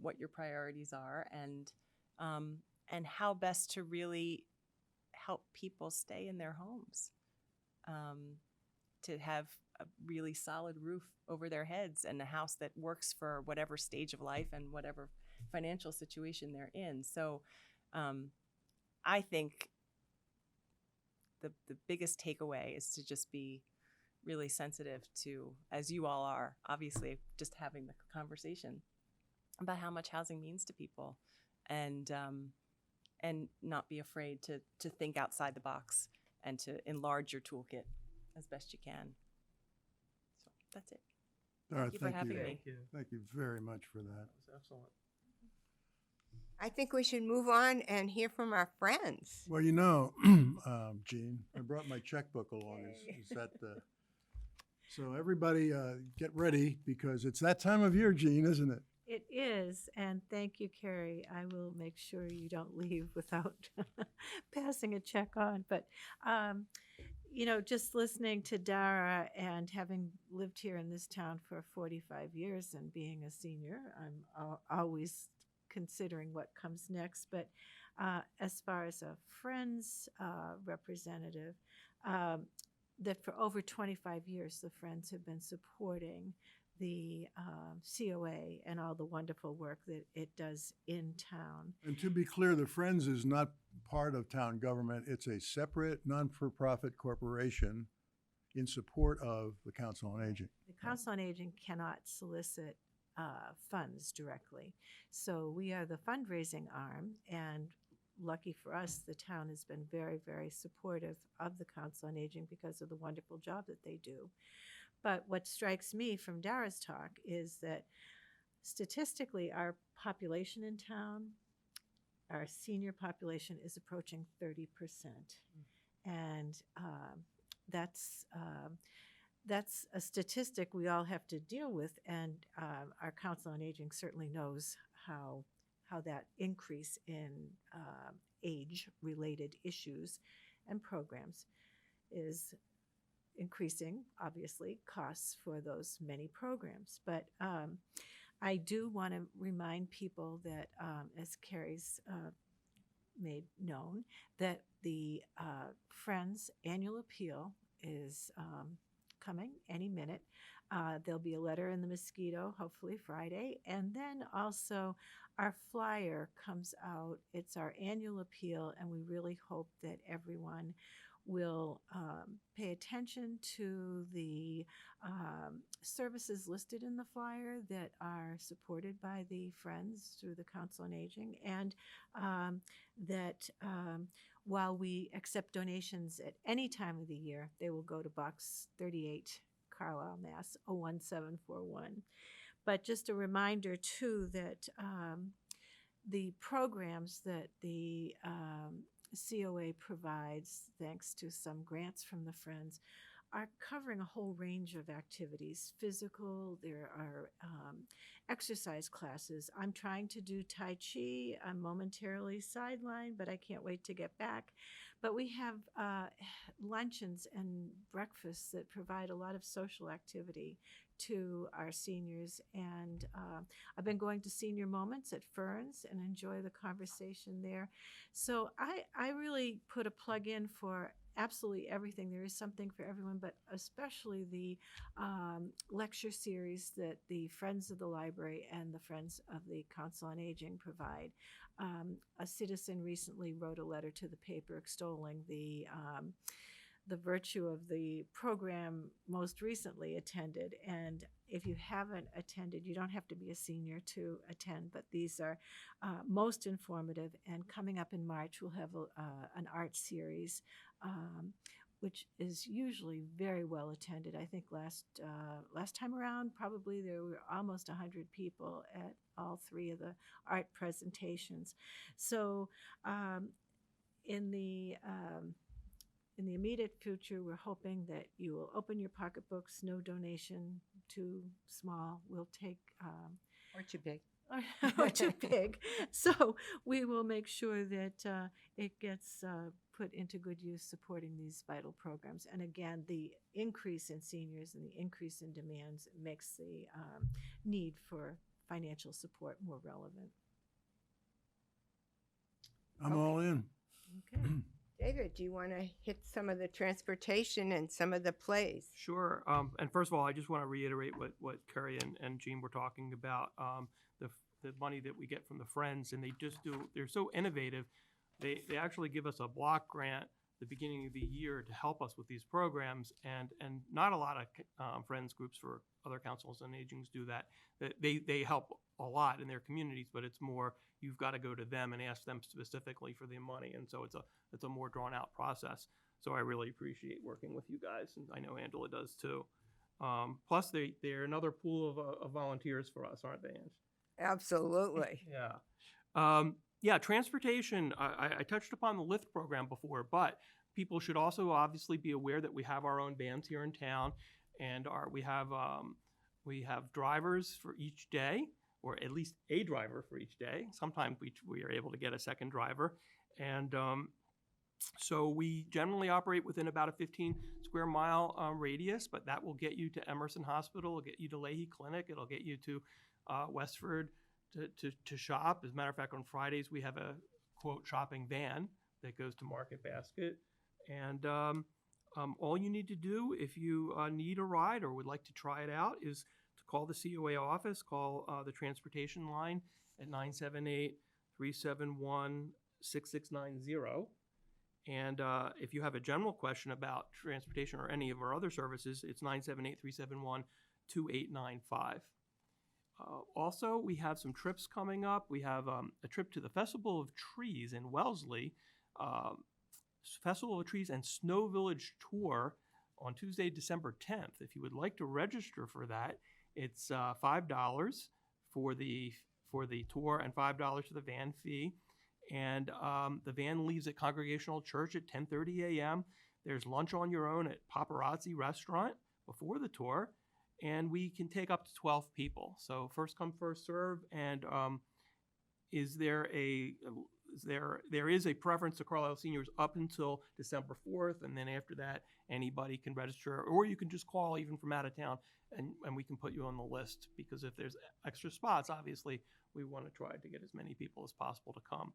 what your priorities are and how best to really help people stay in their homes, to have a really solid roof over their heads and a house that works for whatever stage of life and whatever financial situation they're in. So I think the biggest takeaway is to just be really sensitive to, as you all are, obviously, just having the conversation about how much housing means to people, and not be afraid to think outside the box and to enlarge your toolkit as best you can. So that's it. Dara, Thank you for having me. Thank you. Thank you very much for that. That was excellent. I think we should move on and hear from our friends. Well, Gene, I brought my checkbook along. Is that the... So everybody get ready, because it's that time of year, Gene, isn't it? It is, and thank you, Carrie. I will make sure you don't leave without passing a check on. But, just listening to Dara and having lived here in this town for 45 years and being a senior, I'm always considering what comes next. But as far as a Friends representative, that for over 25 years, the Friends have been supporting the COA and all the wonderful work that it does in town. And to be clear, the Friends is not part of town government. It's a separate, non-for-profit corporation in support of the Council on Aging. The Council on Aging cannot solicit funds directly. So we are the fundraising arm, and lucky for us, the town has been very, very supportive of the Council on Aging because of the wonderful job that they do. But what strikes me from Dara's talk is that statistically, our population in town, our senior population, is approaching 30%. And that's a statistic we all have to deal with, and our Council on Aging certainly knows how that increase in age-related issues and programs is increasing, obviously, costs for those many programs. But I do want to remind people that, as Carrie's made known, that the Friends annual appeal is coming any minute. There'll be a letter in the Mosquito, hopefully Friday. And then also our flyer comes out. It's our annual appeal, and we really hope that everyone will pay attention to the services listed in the flyer that are supported by the Friends through the Council on Aging, and that while we accept donations at any time of the year, they will go to Box 38, Carlisle, Mass. 01741. But just a reminder, too, that the programs that the COA provides, thanks to some grants from the Friends, are covering a whole range of activities. Physical, there are exercise classes. I'm trying to do Tai Chi. I'm momentarily sidelined, but I can't wait to get back. But we have luncheons and breakfasts that provide a lot of social activity to our seniors. And I've been going to senior moments at Ferns and enjoy the conversation there. So I really put a plug in for absolutely everything. There is something for everyone, but especially the lecture series that the Friends of the Library and the Friends of the Council on Aging provide. A citizen recently wrote a letter to the paper extolling the virtue of the program most recently attended. And if you haven't attended, you don't have to be a senior to attend, but these are most informative. And coming up in March, we'll have an art series, which is usually very well attended. I think last time around, probably there were almost 100 people at all three of the art presentations. So in the immediate future, we're hoping that you will open your pocketbooks. No donation too small. We'll take Or too big. or too big. So we will make sure that it gets put into good use supporting these vital programs. And again, the increase in seniors and the increase in demands makes the need for financial support more relevant. I'm all in. Okay. David, do you want to hit some of the transportation and some of the plays? Sure. And first of all, I just want to reiterate what Kerry and Jean were talking about. The money that we get from the Friends, and they're so innovative. They actually give us a block grant the beginning of the year to help us with these programs, and not a lot of Friends groups for other councils on agings do that. They help a lot in their communities, but it's more you've got to go to them and ask them specifically for the money, and so it's a more drawn out process. So I really appreciate working with you guys, and I know Angela does too. Plus, they're another pool of volunteers for us, aren't they, Ange? Absolutely. Yeah. Transportation, I touched upon the Lyft program before, but people should also obviously be aware that we have our own vans here in town, and we have drivers for each day, or at least a driver for each day. Sometimes we are able to get a second driver. And so we generally operate within about a 15 square mile radius, but that will get you to Emerson Hospital, it'll get you to Leahy Clinic, it'll get you to Westford to shop. As a matter of fact, on Fridays, we have a, quote, shopping van that goes to Market Basket. And all you need to do if you need a ride or would like to try it out is to call the COA office, call the transportation line at 978-371-6690. And if you have a general question about transportation or any of our other services, it's 978-371-2895. Also, we have some trips coming up. We have a trip to the Festival of Trees in Wellesley, Festival of Trees and Snow Village Tour on Tuesday, December 10th. If you would like to register for that, it's $5 for the tour and $5 for the van fee. And the van leaves at Congregational Church at 10:30 a.m. There's lunch on your own at Paparazzi Restaurant before the tour, and we can take up to 12 people. So first come, first serve. And there is a preference to Carlisle seniors up until December 4th, and then after that, anybody can register, or you can just call even from out of town, and we can put you on the list, because if there's extra spots, obviously, we want to try to get as many people as possible to come.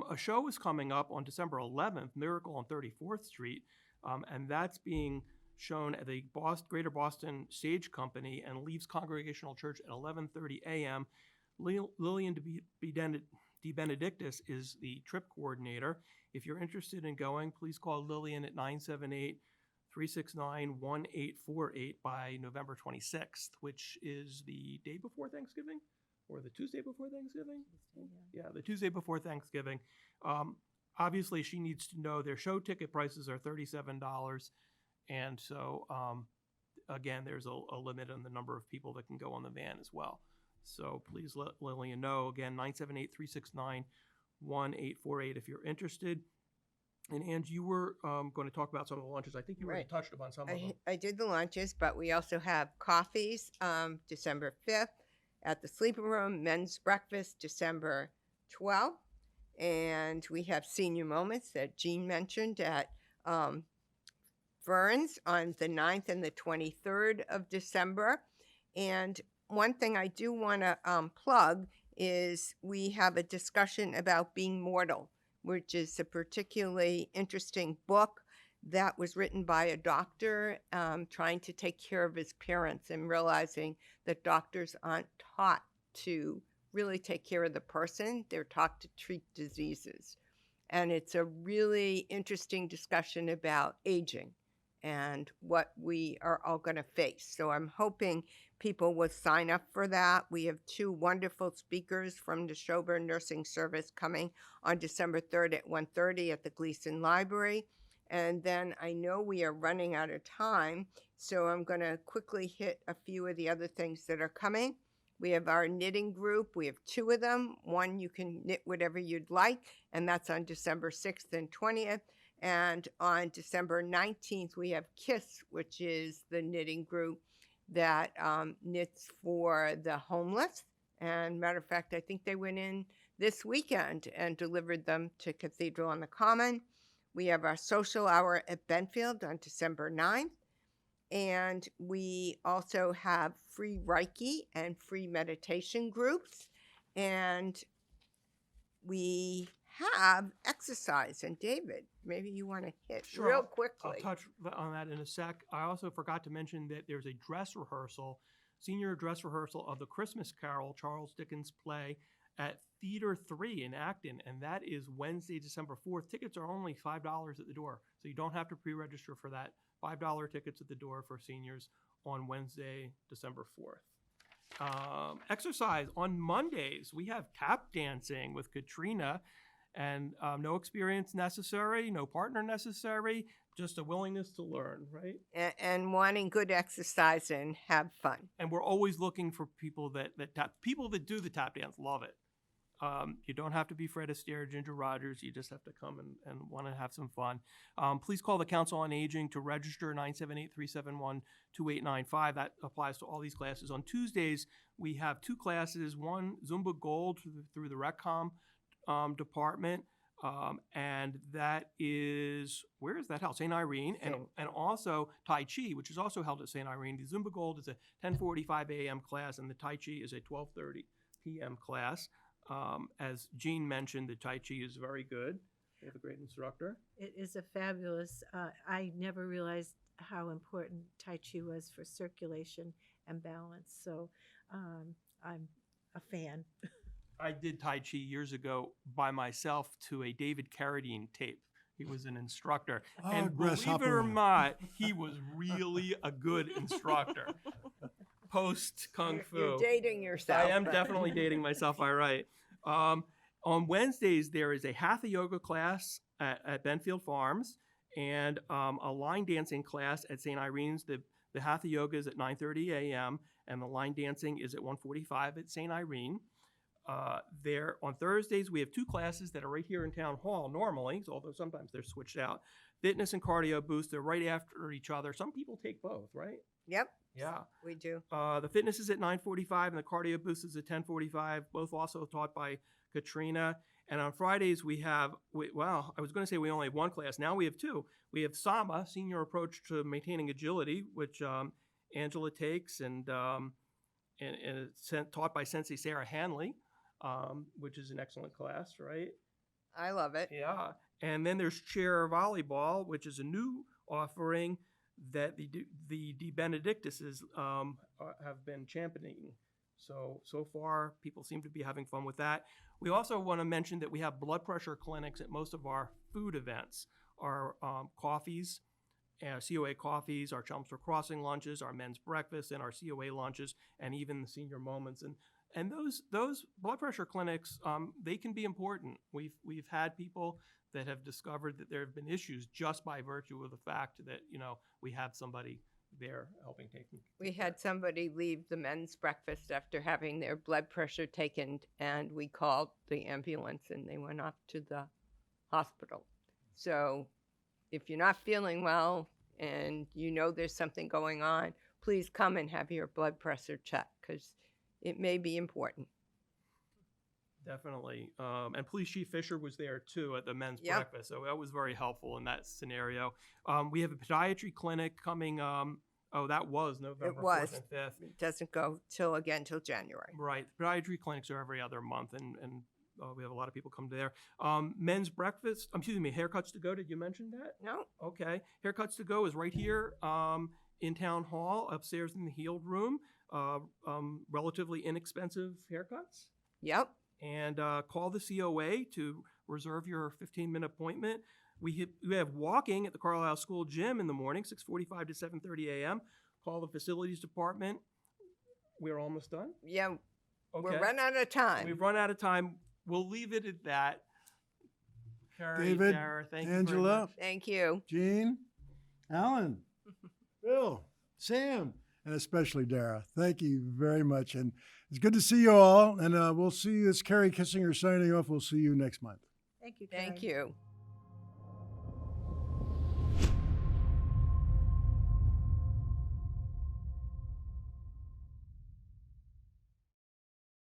A show is coming up on December 11th, Miracle on 34th Street, and that's being shown at the Greater Boston Stage Company and leaves Congregational Church at 11:30 a.m. Lillian DeBenedictis is the trip coordinator. If you're interested in going, please call Lillian at 978-369-1848 by November 26th, which is the day before Thanksgiving or the Tuesday before Thanksgiving? Yeah, the Tuesday before Thanksgiving. Obviously, she needs to know their show ticket prices are $37. And so, again, there's a limit on the number of people that can go on the van as well. So please let Lillian know. Again, 978-369-1848 if you're interested. And Ange, you were going to talk about some of the lunches. I think you already Right. touched upon some of them. I did the lunches, but we also have coffees December 5th at the Sleeping Room, men's breakfast December 12th, and we have senior moments that Jean mentioned at Ferns on the 9th and the 23rd of December. And one thing I do want to plug is we have a discussion about being mortal, which is a particularly interesting book that was written by a doctor trying to take care of his parents and realizing that doctors aren't taught to really take care of the person. They're taught to treat diseases. And it's a really interesting discussion about aging and what we are all going to face. So I'm hoping people will sign up for that. We have 2 wonderful speakers from the Sjoberg Nursing Service coming on December 3rd at 1:30 at the Gleason Library. And then I know we are running out of time, so I'm going to quickly hit a few of the other things that are coming. We have our knitting group. We have 2 of them. One, you can knit whatever you'd like, and that's on December 6th and 20th. And on December 19th, we have KISS, which is the knitting group that knits for the homeless. And matter of fact, I think they went in this weekend and delivered them to Cathedral on the Common. We have our social hour at Benfield on December 9th. And we also have free Reiki and free meditation groups. And we have exercise. And David, maybe you want to hit Sure, real I'll quickly. touch on that in a sec. I also forgot to mention that there's a dress rehearsal, senior dress rehearsal of the Christmas Carol, Charles Dickens play at Theater 3 in Acton, and that is Wednesday, December 4th. Tickets are only $5 at the door, so you don't have to pre-register for that. $5 tickets at the door for seniors on Wednesday, December 4th. Exercise on Mondays. We have tap dancing with Katrina, and no experience necessary, no partner necessary, just a willingness to learn, right? And wanting good exercise and have fun. And we're always looking for people that do the tap dance love it. You don't have to be Fred Astaire, Ginger Rogers. You just have to come and want to have some fun. Please call the Council on Aging to register, 978-371-2895. That applies to all these classes. On Tuesdays, we have 2 classes, one Zumba Gold through the RecCom department. And that is, where is that held? St. Irene, and also Tai Chi, which is also held at St. Irene. The Zumba Gold is a 10:45 a.m. class, and the Tai Chi is a 12:30 p.m. class. As Jean mentioned, the Tai Chi is very good. We have a great instructor. It is a fabulous, I never realized how important Tai Chi was for circulation and balance. So I'm a fan. I did Tai Chi years ago by myself to a David Carradine tape. He was an instructor. Oh, And believe it or not, he was really a good instructor. Post Kung Fu. You're dating yourself. I am but- definitely dating myself, all right. On Wednesdays, there is a Hatha Yoga class at Benfield Farms and a line dancing class at St. Irene's. The Hatha Yoga is at 9:30 a.m. and the line dancing is at 1:45 at St. Irene. There on Thursdays, we have 2 classes that are right here in Town Hall normally, although sometimes they're switched out. Fitness and cardio boost, they're right after each other. Some people take both, right? Yep, Yeah. we do. The fitness is at 9:45 and the cardio boost is at 10:45, both also taught by Katrina. And on Fridays, I was going to say we only have 1 class. Now we have 2. We have SAMA, Senior Approach to Maintaining Agility, which Angela takes, and it's taught by Sensei Sarah Hanley, which is an excellent class, right? I love it. Yeah. And then there's chair volleyball, which is a new offering that the DeBenedictises have been championing. So far, people seem to be having fun with that. We also want to mention that we have blood pressure clinics at most of our food events. Our coffees, COA coffees, our Chelmsford Crossing lunches, our men's breakfast, and our COA lunches, and even the senior moments. And those blood pressure clinics, they can be important. We've had people that have discovered that there have been issues just by virtue of the fact that we have somebody there helping take them. We had somebody leave the men's breakfast after having their blood pressure taken, and we called the ambulance and they went off to the hospital. So if you're not feeling well and you know there's something going on, please come and have your blood pressure checked because it may be important. Definitely. And Police Chief Fisher was there too at the men's Yep. breakfast. So that was very helpful in that scenario. We have a podiatry clinic coming. That was November 4th and 5th. It doesn't go till January. Right. Podiatry clinics are every other month, and we have a lot of people come there. Men's breakfast, haircuts to go. Did you mention that? No? Okay. Haircuts to go is right here in Town Hall, upstairs in the healed room. Relatively inexpensive haircuts. Yep. And call the COA to reserve your 15-minute appointment. We have walking at the Carlisle School Gym in the morning, 6:45 to 7:30 a.m. Call the facilities department. We're almost done. Yeah. Okay. We're running out of time. We've run out of time. We'll leave it at that. Carrie, David, Dara, thank you very Angela, much. Thank you. Jean, Alan, Bill, Sam, and especially Dara. Thank you very much. And it's good to see you all. And we'll see you. It's Carrie Kissinger signing off. We'll see you next month. Thank you, Thank Carrie. you.